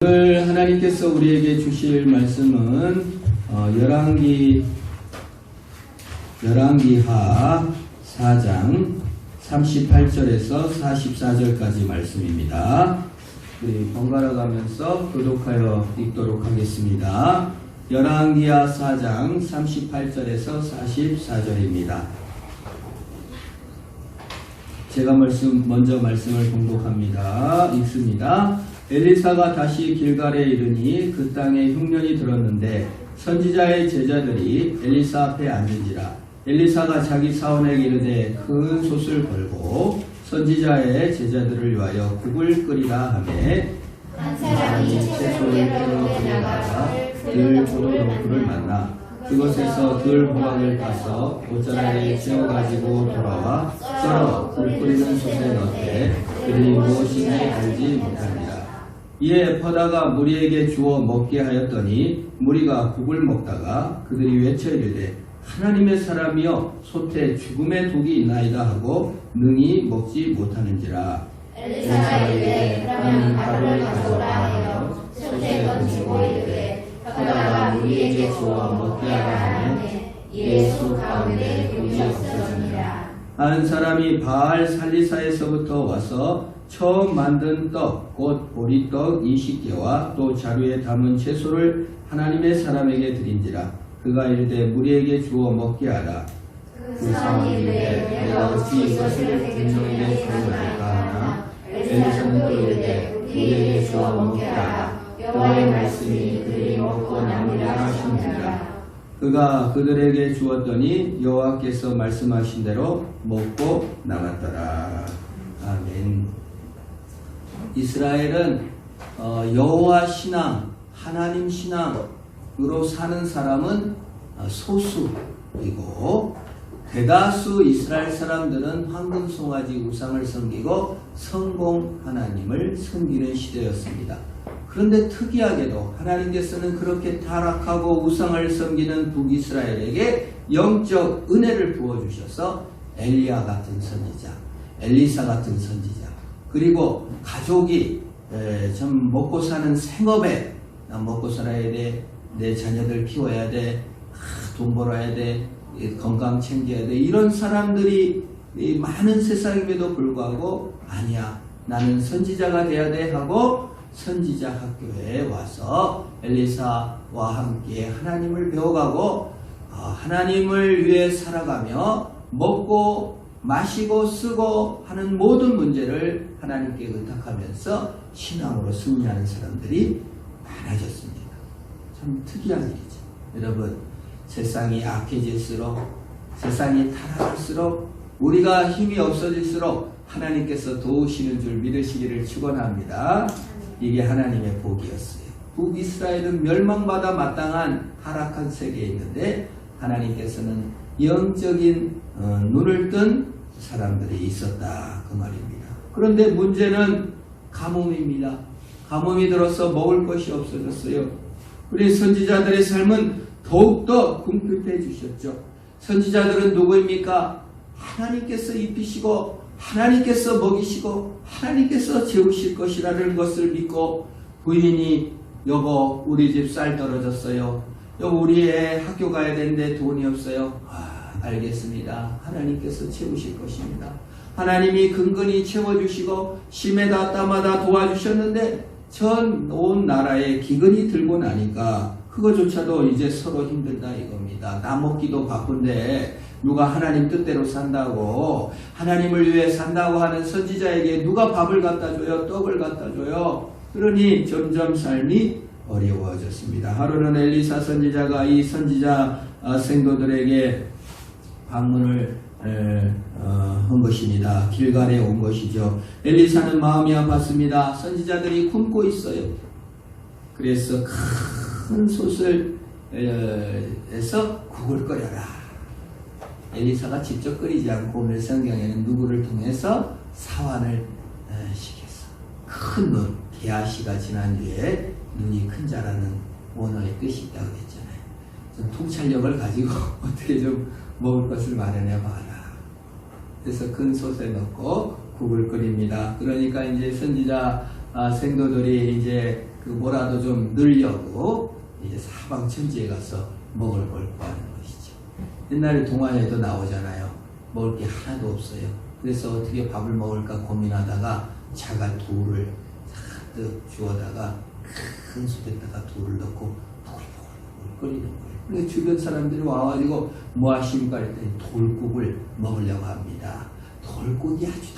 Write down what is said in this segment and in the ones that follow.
오늘 하나님께서 우리에게 주실 말씀은 열왕기하 4장 38절에서 44절까지 말씀입니다. 우리 번갈아 가면서 교독하여 읽도록 하겠습니다. 열왕기하 4장 38절에서 44절입니다. 제가 먼저 말씀을 봉독합니다. 읽습니다. 엘리사가 다시 길갈에 이르니 그 땅에 흉년이 들었는데 선지자의 제자들이 엘리사 앞에 앉은지라. 엘리사가 자기 사원에게 이르되 큰 솥을 걸고 선지자의 제자들을 위하여 국을 끓이라 하매 한 사람이 채소를 빼러 나가서 들 포도농부를 만나 그곳에서 들 호박을 따서 옷자락에 채워가지고 돌아와 썰어 국 끓이는 솥에 넣되 그들이 무엇인지 알지 못합니다. 이에 퍼다가 무리에게 주어 먹게 하였더니 무리가 국을 먹다가 그들이 외쳐 이르되 하나님의 사람이여 솥에 죽음의 독이 있나이다 하고 능히 먹지 못하는지라. 엘리사가 이르되 그러면 가루를 가져오라 하여 솥에 던지고 이르되 퍼다가 무리에게 주어 먹게 하라 하매 이에 솥 가운데 독이 없어지니라. 한 사람이 바알 살리사에서부터 와서 처음 만든 떡, 곧 보리떡 20개와 또 자루에 담은 채소를 하나님의 사람에게 드린지라. 그가 이르되 무리에게 주어 먹게 하라. 그 사람이 이르되 내가 어찌 이것을 백성에게 주어 먹을까 하나 엘리사는 또 이르되 우리에게 주어 먹게 하라. 여호와의 말씀이 그들이 먹고 남으리라 하시니라. 그가 그들에게 주었더니 여호와께서 말씀하신 대로 먹고 남았더라. 아멘. 이스라엘은 여호와 신앙, 하나님 신앙으로 사는 사람은 소수이고 대다수 이스라엘 사람들은 황금 송아지 우상을 섬기고 성공 하나님을 섬기는 시대였습니다. 그런데 특이하게도 하나님께서는 그렇게 타락하고 우상을 섬기는 북이스라엘에게 영적 은혜를 부어주셔서 엘리야 같은 선지자, 엘리사 같은 선지자, 그리고 가족이 좀 먹고 사는 생업에 나 먹고 살아야 돼, 내 자녀들 키워야 돼, 돈 벌어야 돼, 건강 챙겨야 돼, 이런 사람들이 많은 세상임에도 불구하고 아니야, 나는 선지자가 돼야 돼 하고 선지자 학교에 와서 엘리사와 함께 하나님을 배워가고 하나님을 위해 살아가며 먹고 마시고 쓰고 하는 모든 문제를 하나님께 의탁하면서 신앙으로 승리하는 사람들이 많아졌습니다. 참 특이한 일이죠. 여러분, 세상이 악해질수록, 세상이 타락할수록, 우리가 힘이 없어질수록 하나님께서 도우시는 줄 믿으시기를 축원합니다. 이게 하나님의 복이었어요. 북이스라엘은 멸망받아 마땅한 타락한 세계에 있는데 하나님께서는 영적인 눈을 뜬 사람들이 있었다, 그 말입니다. 그런데 문제는 가뭄입니다. 가뭄이 들어서 먹을 것이 없어졌어요. 우리 선지자들의 삶은 더욱더 궁핍해 주셨죠. 선지자들은 누구입니까? 하나님께서 입히시고 하나님께서 먹이시고 하나님께서 재우실 것이라는 것을 믿고 부인이 여보 우리 집 쌀 떨어졌어요. 여보 우리 애 학교 가야 되는데 돈이 없어요. 알겠습니다. 하나님께서 채우실 것입니다. 하나님이 근근히 채워주시고 심에다 땀마다 도와주셨는데 전 온 나라에 기근이 들고 나니까 그거조차도 이제 서로 힘들다 이겁니다. 나 먹기도 바쁜데 누가 하나님 뜻대로 산다고, 하나님을 위해 산다고 하는 선지자에게 누가 밥을 갖다 줘요? 떡을 갖다 줘요? 그러니 점점 삶이 어려워졌습니다. 하루는 엘리사 선지자가 이 선지자 생도들에게 방문을 한 것입니다. 길갈에 온 것이죠. 엘리사는 마음이 아팠습니다. 선지자들이 굶고 있어요. 그래서 큰 솥을 에서 국을 끓여라. 엘리사가 직접 끓이지 않고 오늘 성경에는 누구를 통해서 사환을 시켰어. 큰 눈, 게하시가 지난주에 눈이 큰 자라는 원어의 뜻이 있다고 했잖아요. 좀 통찰력을 가지고 어떻게 좀 먹을 것을 마련해 봐라. 그래서 큰 솥에 넣고 국을 끓입니다. 그러니까 이제 선지자 생도들이 이제 그 뭐라도 좀 늘려고 이제 사방 천지에 가서 먹을 걸 구하는 것이죠. 옛날에 동화에도 나오잖아요. 먹을 게 하나도 없어요. 그래서 어떻게 밥을 먹을까 고민하다가 자가 돌을 잔뜩 주워다가 큰 솥에다가 돌을 넣고 보글보글 끓이는 거예요. 그래서 주변 사람들이 와가지고 뭐 하십니까 했더니 돌국을 먹으려고 합니다. 돌국이 아주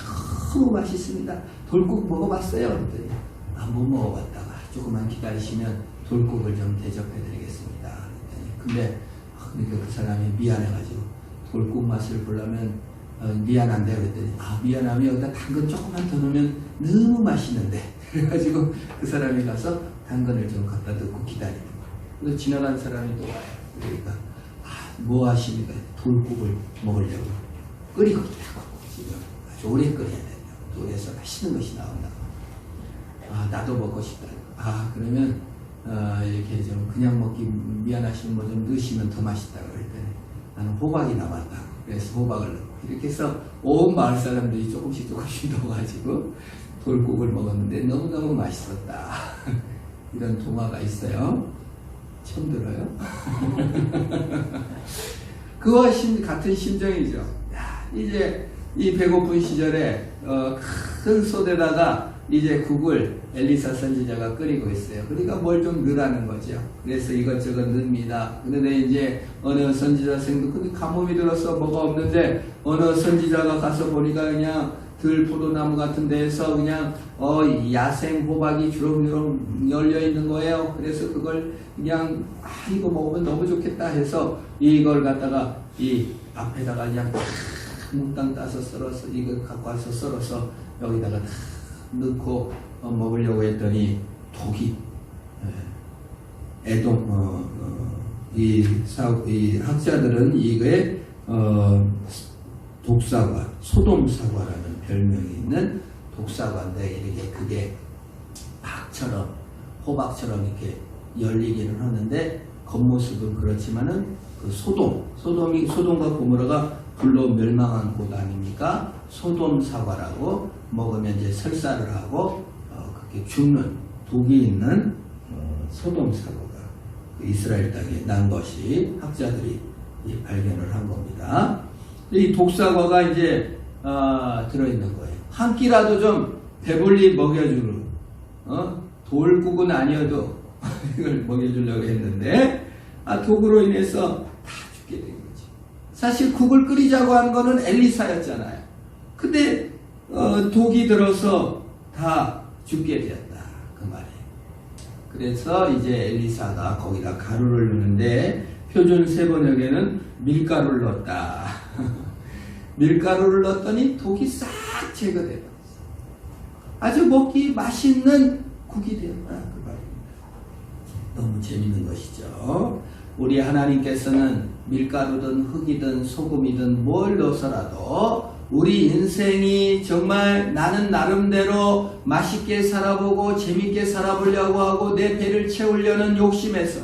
너무 맛있습니다. 돌국 먹어봤어요? 그랬더니 못 먹어봤다가 조금만 기다리시면 돌국을 좀 대접해드리겠습니다. 근데 그러니까 그 사람이 미안해가지고 돌국 맛을 보려면 미안한데 그랬더니 미안하면 여기다 당근 조금만 더 넣으면 너무 맛있는데 그래가지고 그 사람이 가서 당근을 좀 갖다 넣고 기다리는 거예요. 그래서 지나간 사람이 또 와요. 그러니까 뭐 하십니까? 돌국을 먹으려고 끓이고 있다고 지금 아주 오래 끓여야 된다고. 돌에서 맛있는 것이 나온다고. 나도 먹고 싶다. 그러면 이렇게 좀 그냥 먹기 미안하시면 뭐 좀 넣으시면 더 맛있다고 그랬더니 나는 호박이 남았다고. 그래서 호박을 넣고 이렇게 해서 온 마을 사람들이 조금씩 넣어가지고 돌국을 먹었는데 너무너무 맛있었다. 이런 동화가 있어요. 처음 들어요? 그와 같은 심정이죠. 이제 이 배고픈 시절에 큰 솥에다가 이제 국을 엘리사 선지자가 끓이고 있어요. 그러니까 뭘 좀 넣으라는 거죠. 그래서 이것저것 넣습니다. 그런데 이제 어느 선지자 근데 가뭄이 들어서 뭐가 없는데 어느 선지자가 가서 보니까 그냥 들포도나무 같은 데에서 그냥 야생 호박이 주렁주렁 열려 있는 거예요. 그래서 그걸 그냥 이거 먹으면 너무 좋겠다 해서 이걸 갖다가 이 앞에다가 그냥 몽땅 따서 썰어서 이걸 갖고 와서 썰어서 여기다가 넣고 먹으려고 했더니 독이 이 학자들은 이거에 독사과, 소돔사과라는 별명이 있는 독사과인데 이렇게 그게 박처럼 호박처럼 이렇게 열리기는 하는데 겉모습은 그렇지만은 그 소돔과 고모라가 불로 멸망한 곳 아닙니까? 소돔사과라고 먹으면 이제 설사를 하고 그렇게 죽는 독이 있는 소돔사과가 이스라엘 땅에 난 것이 학자들이 발견을 한 겁니다. 이 독사과가 이제 들어있는 거예요. 한 끼라도 좀 배불리 먹여주는 돌국은 아니어도 이걸 먹여주려고 했는데 독으로 인해서 다 죽게 된 거지. 사실 국을 끓이자고 한 거는 엘리사였잖아요. 근데 독이 들어서 다 죽게 되었다 그 말이에요. 그래서 이제 엘리사가 거기다 가루를 넣는데 표준 세번역에는 밀가루를 넣었다. 밀가루를 넣었더니 독이 싹 제거되었어. 아주 먹기 맛있는 국이 되었다 그 말입니다. 너무 재밌는 것이죠. 우리 하나님께서는 밀가루든 흙이든 소금이든 뭘 넣어서라도 우리 인생이 정말 나는 나름대로 맛있게 살아보고 재밌게 살아보려고 하고 내 배를 채우려는 욕심에서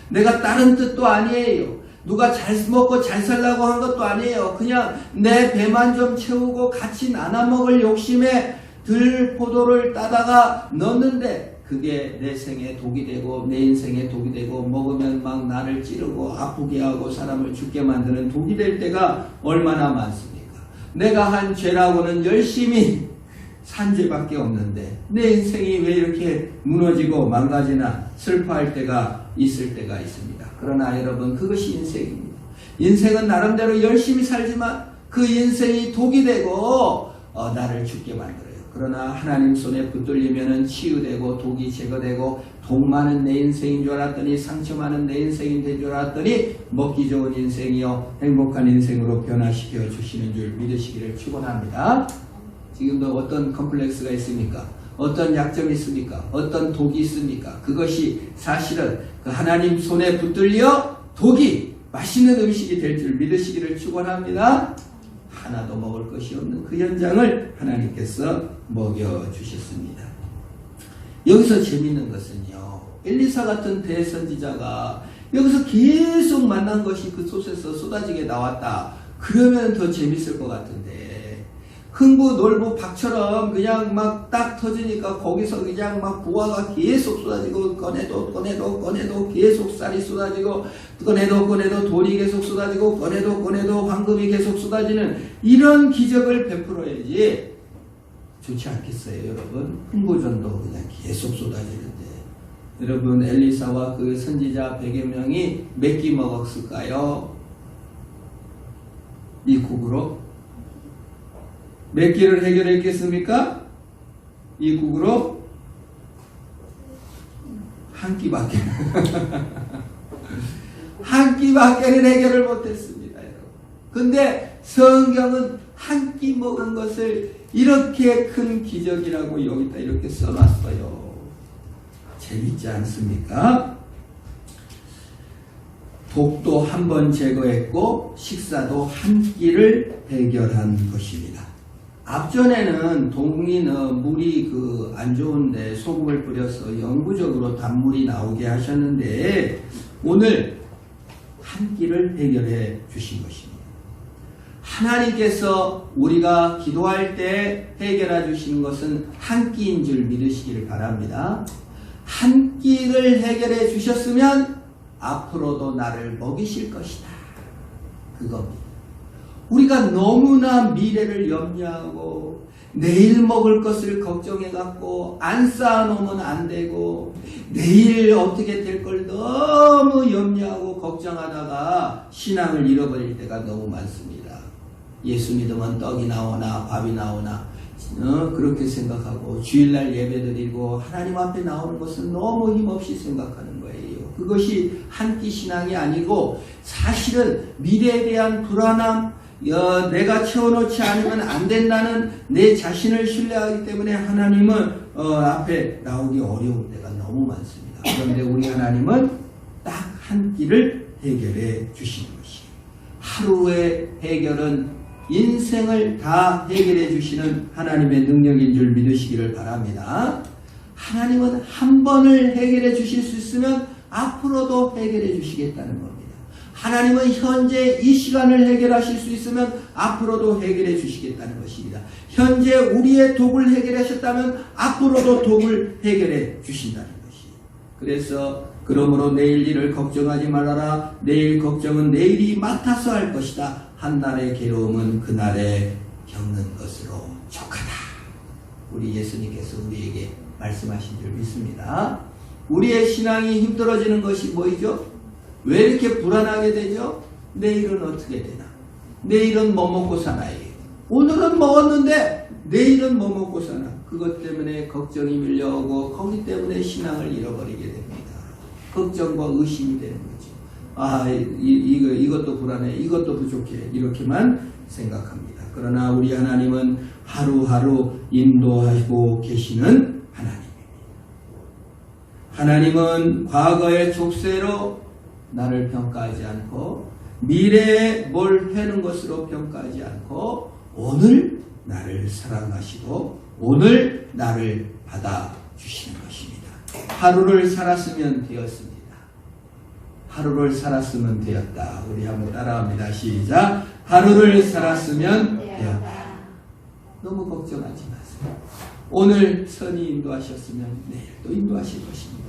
내가 다른 뜻도 아니에요. 누가 잘 먹고 잘 살라고 한 것도 아니에요. 그냥 내 배만 좀 채우고 같이 나눠 먹을 욕심에 들포도를 따다가 넣었는데 그게 내 생에 독이 되고 내 인생에 독이 되고 먹으면 막 나를 찌르고 아프게 하고 사람을 죽게 만드는 독이 될 때가 얼마나 많습니까? 내가 한 죄라고는 열심히 산 죄밖에 없는데 내 인생이 왜 이렇게 무너지고 망가지나 슬퍼할 때가 있을 때가 있습니다. 그러나 여러분 그것이 인생입니다. 인생은 나름대로 열심히 살지만 그 인생이 독이 되고 나를 죽게 만들어요. 그러나 하나님 손에 붙들리면은 치유되고 독이 제거되고 독 많은 내 인생인 줄 알았더니 상처 많은 내 인생이 된 줄 알았더니 먹기 좋은 인생이요 행복한 인생으로 변화시켜 주시는 줄 믿으시기를 축원합니다. 지금도 어떤 컴플렉스가 있습니까? 어떤 약점이 있습니까? 어떤 독이 있습니까? 그것이 사실은 그 하나님 손에 붙들려 독이 맛있는 음식이 될 줄 믿으시기를 축원합니다. 하나도 먹을 것이 없는 그 현장을 하나님께서 먹여주셨습니다. 여기서 재밌는 것은요. 엘리사 같은 대선지자가 여기서 계속 만난 것이 그 솥에서 쏟아지게 나왔다. 그러면 더 재밌을 것 같은데 흥부 놀부 박처럼 그냥 막 딱 터지니까 거기서 그냥 막 부하가 계속 쏟아지고 꺼내도 계속 쌀이 쏟아지고 꺼내도 돈이 계속 쏟아지고 꺼내도 황금이 계속 쏟아지는 이런 기적을 베풀어야지 좋지 않겠어요, 여러분? 흥부전도 그냥 계속 쏟아지는데 여러분 엘리사와 그 선지자 100여 명이 몇 끼 먹었을까요? 이 국으로? 몇 끼를 해결했겠습니까? 이 국으로? 한 끼밖에. 한 끼밖에는 해결을 못했습니다, 여러분. 근데 성경은 한 끼 먹은 것을 이렇게 큰 기적이라고 여기다 이렇게 써놨어요. 재밌지 않습니까? 독도 한 번 제거했고 식사도 한 끼를 해결한 것입니다. 앞전에는 동리는 물이 안 좋은데 소금을 뿌려서 영구적으로 단물이 나오게 하셨는데 오늘 한 끼를 해결해 주신 것입니다. 하나님께서 우리가 기도할 때 해결해 주시는 것은 한 끼인 줄 믿으시기를 바랍니다. 한 끼를 해결해 주셨으면 앞으로도 나를 먹이실 것이다. 그겁니다. 우리가 너무나 미래를 염려하고 내일 먹을 것을 걱정해갖고 안 쌓아놓으면 안 되고 내일 어떻게 될 걸 너무 염려하고 걱정하다가 신앙을 잃어버릴 때가 너무 많습니다. 예수 믿으면 떡이 나오나 밥이 나오나 그렇게 생각하고 주일날 예배드리고 하나님 앞에 나오는 것은 너무 힘없이 생각하는 거예요. 그것이 한 끼 신앙이 아니고 사실은 미래에 대한 불안함, 내가 채워놓지 않으면 안 된다는 내 자신을 신뢰하기 때문에 하나님은 앞에 나오기 어려울 때가 너무 많습니다. 그런데 우리 하나님은 딱 한 끼를 해결해 주시는 것이에요. 하루의 해결은 인생을 다 해결해 주시는 하나님의 능력인 줄 믿으시기를 바랍니다. 하나님은 한 번을 해결해 주실 수 있으면 앞으로도 해결해 주시겠다는 겁니다. 하나님은 현재 이 시간을 해결하실 수 있으면 앞으로도 해결해 주시겠다는 것입니다. 현재 우리의 독을 해결하셨다면 앞으로도 독을 해결해 주신다는 것이에요. 그래서 그러므로 내일 일을 걱정하지 말아라. 내일 걱정은 내일이 맡아서 할 것이다. 한날의 괴로움은 그날에 겪는 것으로 족하다. 우리 예수님께서 우리에게 말씀하신 줄 믿습니다. 우리의 신앙이 힘들어지는 것이 뭐이죠? 왜 이렇게 불안하게 되죠? 내일은 어떻게 되나? 내일은 뭐 먹고 사나요? 오늘은 먹었는데 내일은 뭐 먹고 사나? 그것 때문에 걱정이 밀려오고 거기 때문에 신앙을 잃어버리게 됩니다. 걱정과 의심이 되는 거죠. 이것도 불안해, 이것도 부족해, 이렇게만 생각합니다. 그러나 우리 하나님은 하루하루 인도하고 계시는 하나님입니다. 하나님은 과거의 족쇄로 나를 평가하지 않고 미래에 뭘 해는 것으로 평가하지 않고 오늘 나를 사랑하시고 오늘 나를 받아주시는 것입니다. 하루를 살았으면 되었습니다. 하루를 살았으면 되었다. 우리 한번 따라합니다. 시작. 하루를 살았으면 되었다. 너무 걱정하지 마세요. 오늘 선이 인도하셨으면 내일도 인도하실 것입니다.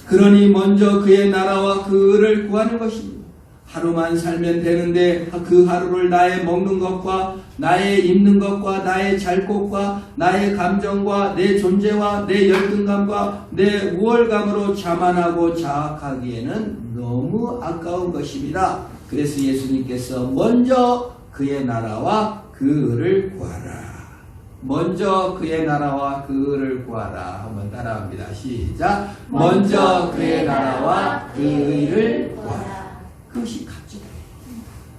그러니 먼저 그의 나라와 그를 구하는 것입니다. 하루만 살면 되는데 그 하루를 나의 먹는 것과 나의 입는 것과 나의 잘 곳과 나의 감정과 내 존재와 내 열등감과 내 우월감으로 자만하고 자학하기에는 너무 아까운 것입니다. 그래서 예수님께서 먼저 그의 나라와 그를 구하라. 먼저 그의 나라와 그를 구하라. 한번 따라합니다. 시작. 먼저 그의 나라와 그를 구하라. 그것이 갑자기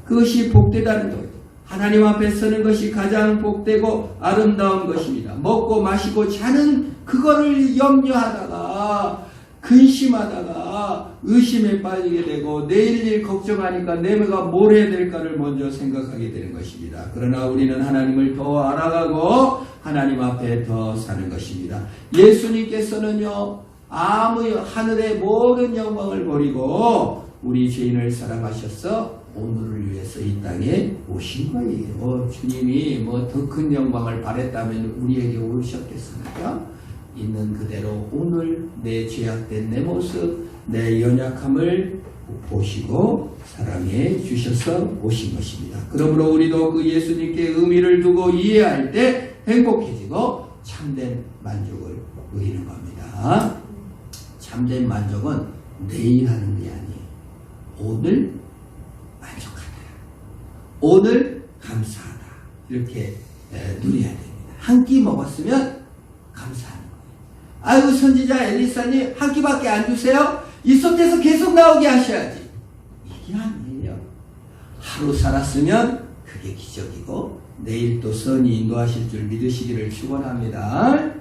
그것이 복되다는 거예요. 하나님 앞에 서는 것이 가장 복되고 아름다운 것입니다. 먹고 마시고 자는 그거를 염려하다가 근심하다가 의심에 빠지게 되고 내일 일 걱정하니까 내가 뭘 해야 될까를 먼저 생각하게 되는 것입니다. 그러나 우리는 하나님을 더 알아가고 하나님 앞에 더 사는 것입니다. 예수님께서는요, 하늘의 모든 영광을 버리고 우리 죄인을 사랑하셔서 오늘을 위해서 이 땅에 오신 거예요. 주님이 뭐 더 큰 영광을 바랬다면 우리에게 오셨겠습니까? 있는 그대로 오늘 내 죄악된 내 모습, 내 연약함을 보시고 사랑해 주셔서 오신 것입니다. 그러므로 우리도 그 예수님께 의미를 두고 이해할 때 행복해지고 참된 만족을 누리는 겁니다. 참된 만족은 내일 하는 게 아니에요. 오늘 만족하다. 오늘 감사하다. 이렇게 누려야 됩니다. 한 끼 먹었으면 감사하는 거예요. 아이고 선지자 엘리사님 한 끼밖에 안 주세요? 이 속에서 계속 나오게 하셔야지. 이게 아니에요. 하루 살았으면 그게 기적이고 내일 또 선이 인도하실 줄 믿으시기를 축원합니다.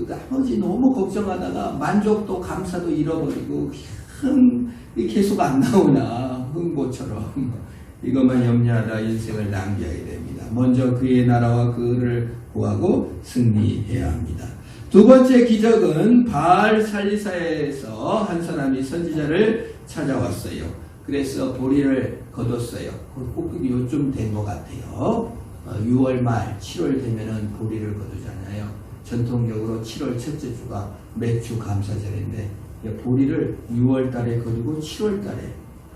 나머지 너무 걱정하다가 만족도 감사도 잃어버리고 계속 안 나오나 흥보처럼 이것만 염려하다 인생을 낭비하게 됩니다. 먼저 그의 나라와 그를 구하고 승리해야 합니다. 두 번째 기적은 바알 살리사에서 한 사람이 선지자를 찾아왔어요. 그래서 보리를 거뒀어요. 꼭 요즘 된 것 같아요. 6월 말 7월 되면은 보리를 거두잖아요. 전통적으로 7월 첫째 주가 맥주 감사절인데 보리를 6월 달에 거두고 7월 달에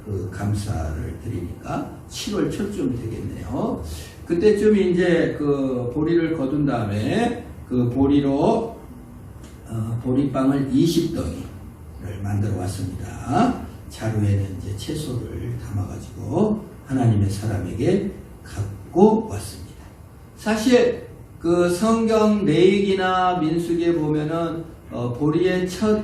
그 감사를 드리니까 7월 초쯤 되겠네요. 그때쯤 이제 그 보리를 거둔 다음에 그 보리로 보리빵을 20덩이를 만들어 왔습니다. 자루에는 이제 채소를 담아가지고 하나님의 사람에게 갖고 왔습니다. 사실 그 성경 레위기나 민수기에 보면은 보리의 첫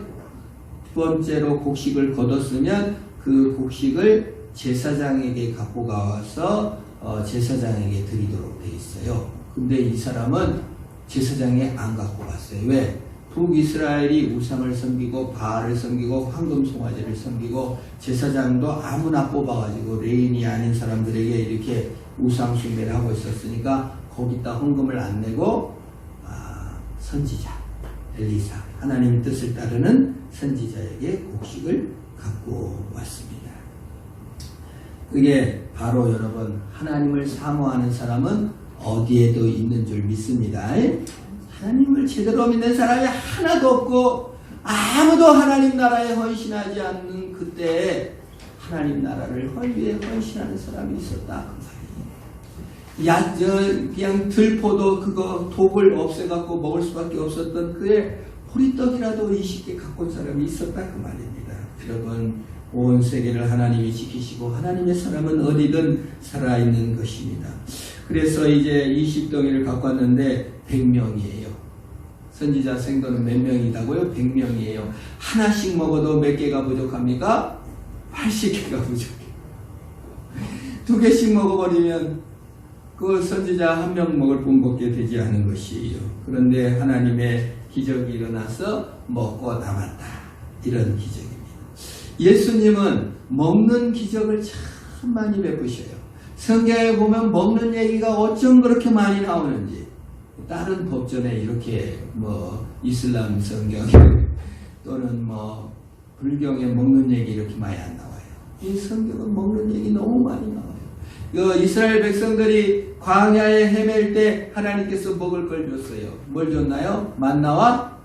번째로 곡식을 거뒀으면 그 곡식을 제사장에게 갖고 가서 제사장에게 드리도록 되어 있어요. 근데 이 사람은 제사장에 안 갖고 갔어요. 왜? 북이스라엘이 우상을 섬기고 바알을 섬기고 황금 송아지를 섬기고 제사장도 아무나 뽑아가지고 레인이 아닌 사람들에게 이렇게 우상 숭배를 하고 있었으니까 거기다 헌금을 안 내고 선지자 엘리사 하나님의 뜻을 따르는 선지자에게 곡식을 갖고 왔습니다. 그게 바로 여러분 하나님을 사모하는 사람은 어디에도 있는 줄 믿습니다. 하나님을 제대로 믿는 사람이 하나도 없고 아무도 하나님 나라에 헌신하지 않는 그때 하나님 나라를 위해 헌신하는 사람이 있었다 그 말이에요. 그냥 들포도 그거 독을 없애갖고 먹을 수밖에 없었던 그의 보리떡이라도 20개 갖고 온 사람이 있었다 그 말입니다. 여러분 온 세계를 하나님이 지키시고 하나님의 사람은 어디든 살아있는 것입니다. 그래서 이제 20덩이를 갖고 왔는데 100명이에요. 선지자 생도는 몇 명이다고요? 100명이에요. 하나씩 먹어도 몇 개가 부족합니까? 80개가 부족해요. 2개씩 먹어버리면 그 선지자 한 명 먹을 뿐밖에 되지 않은 것이에요. 그런데 하나님의 기적이 일어나서 먹고 남았다. 이런 기적입니다. 예수님은 먹는 기적을 참 많이 베푸셔요. 성경에 보면 먹는 얘기가 어쩜 그렇게 많이 나오는지. 다른 법전에 이렇게 이슬람 성경 또는 불경에 먹는 얘기 이렇게 많이 안 나와요. 이 성경은 먹는 얘기 너무 많이 나와요. 이스라엘 백성들이 광야에 헤맬 때 하나님께서 먹을 걸 줬어요. 뭘 줬나요? 만나와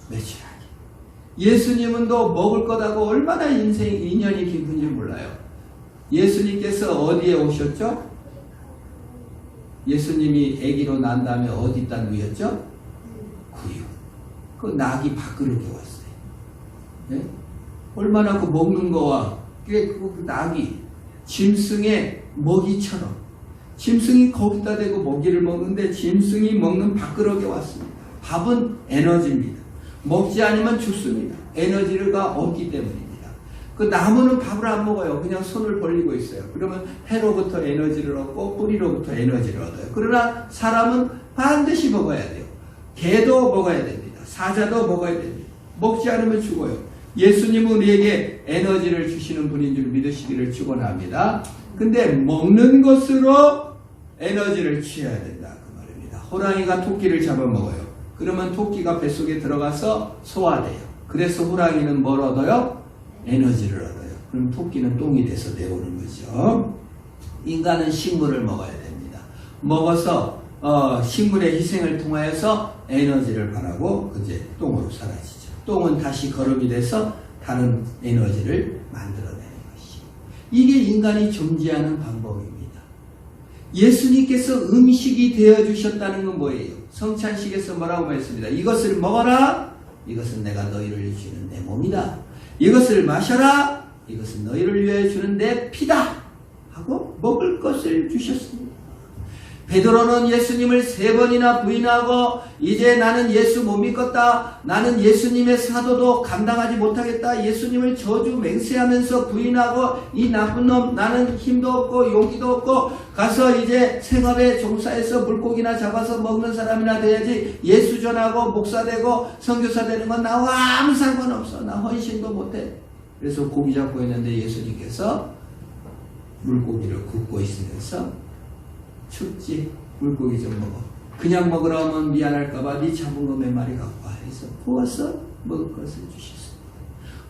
메추라기. 예수님은 또 먹을 거다고 얼마나 인연이 깊은지 몰라요. 예수님께서 어디에 오셨죠? 예수님이 아기로 난 다음에 어디다 누였죠? 구유. 그 낙이 밥그릇에 왔어요. 네? 얼마나 그 먹는 거와 그 낙이 짐승의 먹이처럼 짐승이 거기다 대고 먹이를 먹는데 짐승이 먹는 밥그릇에 왔습니다. 밥은 에너지입니다. 먹지 않으면 죽습니다. 에너지가 없기 때문입니다. 그 나무는 밥을 안 먹어요. 그냥 손을 벌리고 있어요. 그러면 해로부터 에너지를 얻고 뿌리로부터 에너지를 얻어요. 그러나 사람은 반드시 먹어야 돼요. 개도 먹어야 됩니다. 사자도 먹어야 됩니다. 먹지 않으면 죽어요. 예수님은 우리에게 에너지를 주시는 분인 줄 믿으시기를 축원합니다. 근데 먹는 것으로 에너지를 취해야 된다 그 말입니다. 호랑이가 토끼를 잡아먹어요. 그러면 토끼가 뱃속에 들어가서 소화돼요. 그래서 호랑이는 뭘 얻어요? 에너지를 얻어요. 그럼 토끼는 똥이 돼서 내오는 거죠. 인간은 식물을 먹어야 됩니다. 먹어서 식물의 희생을 통하여서 에너지를 발하고 이제 똥으로 사라지죠. 똥은 다시 거름이 돼서 다른 에너지를 만들어내는 것이. 이게 인간이 존재하는 방법입니다. 예수님께서 음식이 되어주셨다는 건 뭐예요? 성찬식에서 뭐라고 말했습니다. 이것을 먹어라. 이것은 내가 너희를 주는 내 몸이다. 이것을 마셔라. 이것은 너희를 위하여 주는 내 피다. 하고 먹을 것을 주셨습니다. 베드로는 예수님을 3번이나 부인하고 이제 나는 예수 못 믿겠다. 나는 예수님의 사도도 감당하지 못하겠다. 예수님을 저주 맹세하면서 부인하고 이 나쁜 놈 나는 힘도 없고 용기도 없고 가서 이제 생업에 종사해서 물고기나 잡아서 먹는 사람이나 돼야지 예수 전하고 목사 되고 선교사 되는 건 나와 아무 상관없어. 나 헌신도 못해. 그래서 고기 잡고 있는데 예수님께서 물고기를 굽고 있으면서 춥지? 물고기 좀 먹어. 그냥 먹으라 하면 미안할까봐 네 잡은 거 몇 마리 갖고 와 해서 구워서 먹을 것을 주셨습니다.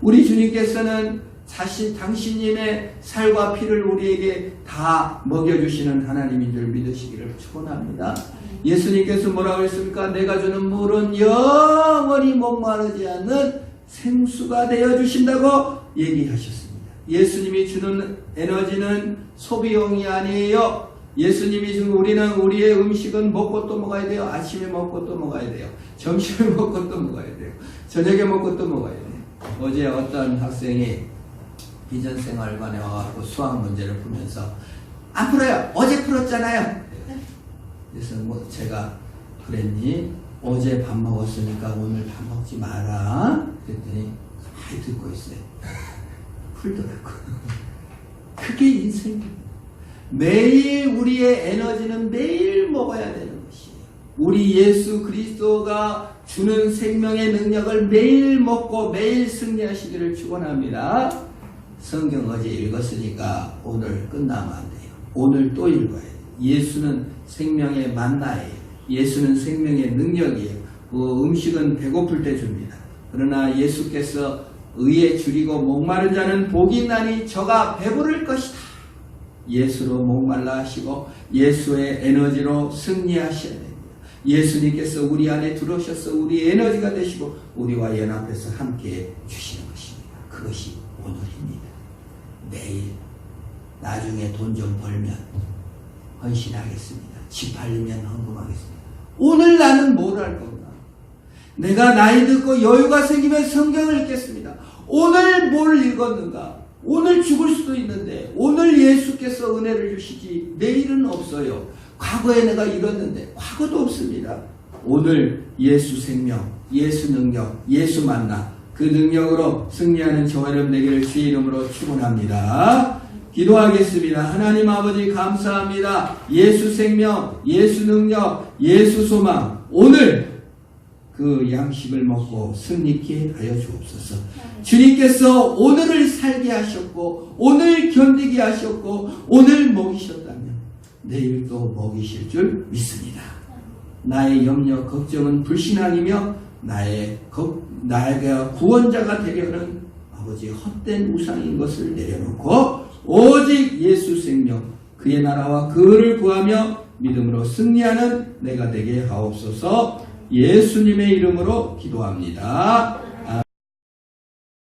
우리 주님께서는 당신님의 살과 피를 우리에게 다 먹여주시는 하나님인 줄 믿으시기를 축원합니다. 예수님께서 뭐라고 했습니까? 내가 주는 물은 영원히 목마르지 않는 생수가 되어주신다고 얘기하셨습니다. 예수님이 주는 에너지는 소비용이 아니에요. 예수님이 지금 우리는 우리의 음식은 먹고 또 먹어야 돼요. 아침에 먹고 또 먹어야 돼요. 점심에 먹고 또 먹어야 돼요. 저녁에 먹고 또 먹어야 돼요. 어제 어떤 학생이 비전생활관에 와서 수학 문제를 풀면서 안 풀어요. 어제 풀었잖아요. 그래서 뭐 제가 그랬니? 어제 밥 먹었으니까 오늘 밥 먹지 마라. 그랬더니 가만히 듣고 있어요. 풀더라고. 그게 인생입니다. 매일 우리의 에너지는 매일 먹어야 되는 것이에요. 우리 예수 그리스도가 주는 생명의 능력을 매일 먹고 매일 승리하시기를 축원합니다. 성경 어제 읽었으니까 오늘 끝나면 안 돼요. 오늘 또 읽어야 돼요. 예수는 생명의 만나예요. 예수는 생명의 능력이에요. 음식은 배고플 때 줍니다. 그러나 예수께서 의에 줄이고 목마른 자는 복이 있나니 저가 배부를 것이다. 예수로 목말라 하시고 예수의 에너지로 승리하셔야 됩니다. 예수님께서 우리 안에 들어오셔서 우리 에너지가 되시고 우리와 연합해서 함께 주시는 것입니다. 그것이 오늘입니다. 내일 나중에 돈 좀 벌면 헌신하겠습니다. 집 팔리면 헌금하겠습니다. 오늘 나는 뭘 할 건가? 내가 나이 듣고 여유가 생기면 성경을 읽겠습니다. 오늘 뭘 읽었는가? 오늘 죽을 수도 있는데 오늘 예수께서 은혜를 주시지 내일은 없어요. 과거에 내가 이뤘는데 과거도 없습니다. 오늘 예수 생명, 예수 능력, 예수 만나 그 능력으로 승리하는 저와 여러분 되기를 주의 이름으로 축원합니다. 기도하겠습니다. 하나님 아버지 감사합니다. 예수 생명, 예수 능력, 예수 소망 오늘 그 양식을 먹고 승리케 하여 주옵소서. 주님께서 오늘을 살게 하셨고 오늘 견디게 하셨고 오늘 먹이셨다면 내일 또 먹이실 줄 믿습니다. 나의 염려 걱정은 불신앙이며 나에게 구원자가 되려는 아버지 헛된 우상인 것을 내려놓고 오직 예수 생명 그의 나라와 그를 구하며 믿음으로 승리하는 내가 되게 하옵소서. 예수님의 이름으로 기도합니다.